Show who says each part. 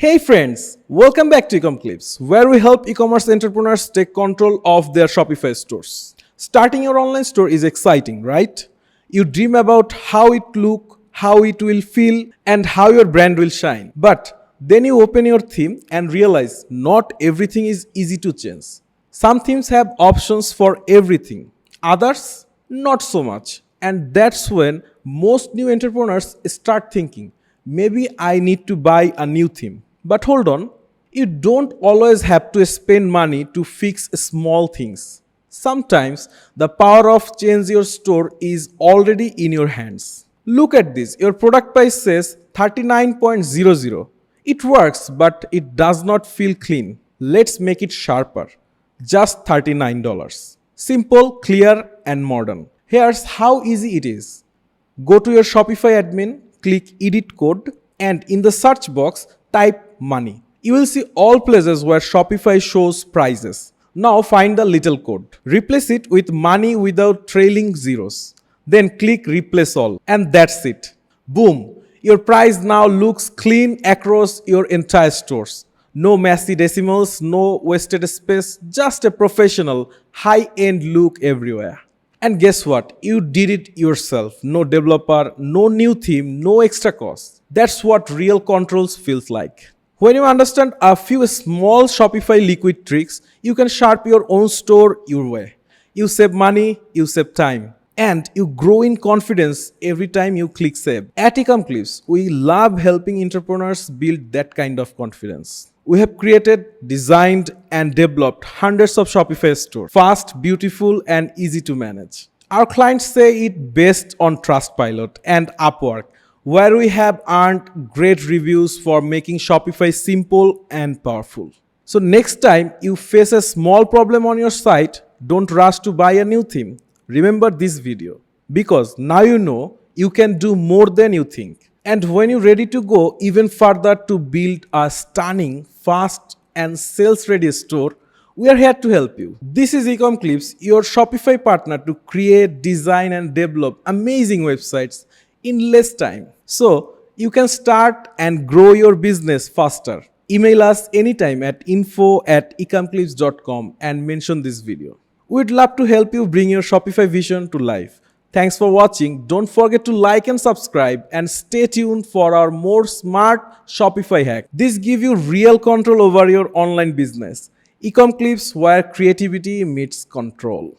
Speaker 1: Hey friends, welcome back to Ecomclips, where we help e-commerce entrepreneurs take control of their Shopify stores. Starting your online store is exciting, right? You dream about how it look, how it will feel, and how your brand will shine. But then you open your theme and realize not everything is easy to change. Some themes have options for everything, others not so much. And that's when most new entrepreneurs start thinking, maybe I need to buy a new theme. But hold on, you don't always have to spend money to fix small things. Sometimes the power of change your store is already in your hands. Look at this, your product price says 39.00. It works, but it does not feel clean. Let's make it sharper. Just $39. Simple, clear, and modern. Here's how easy it is. Go to your Shopify admin, click Edit Code, and in the search box, type money. You will see all places where Shopify shows prices. Now find the little code. Replace it with money without trailing zeros. Then click Replace All, and that's it. Boom! Your price now looks clean across your entire stores. No messy decimals, no wasted space, just a professional, high-end look everywhere. And guess what? You did it yourself. No developer, no new theme, no extra cost. That's what real controls feels like. When you understand a few small Shopify liquid tricks, you can sharp your own store your way. You save money, you save time, and you grow in confidence every time you click save. At Ecomclips, we love helping entrepreneurs build that kind of confidence. We have created, designed, and developed hundreds of Shopify stores, fast, beautiful, and easy to manage. Our clients say it based on Trustpilot and Upwork, where we have earned great reviews for making Shopify simple and powerful. So next time you face a small problem on your site, don't rush to buy a new theme. Remember this video, because now you know you can do more than you think. And when you're ready to go even further to build a stunning, fast, and sales-ready store, we are here to help you. This is Ecomclips, your Shopify partner to create, design, and develop amazing websites in less time. So you can start and grow your business faster. Email us anytime at info@ecomclips.com and mention this video. We'd love to help you bring your Shopify vision to life. Thanks for watching. Don't forget to like and subscribe, and stay tuned for our more smart Shopify hack. This gives you real control over your online business. Ecomclips, where creativity meets control.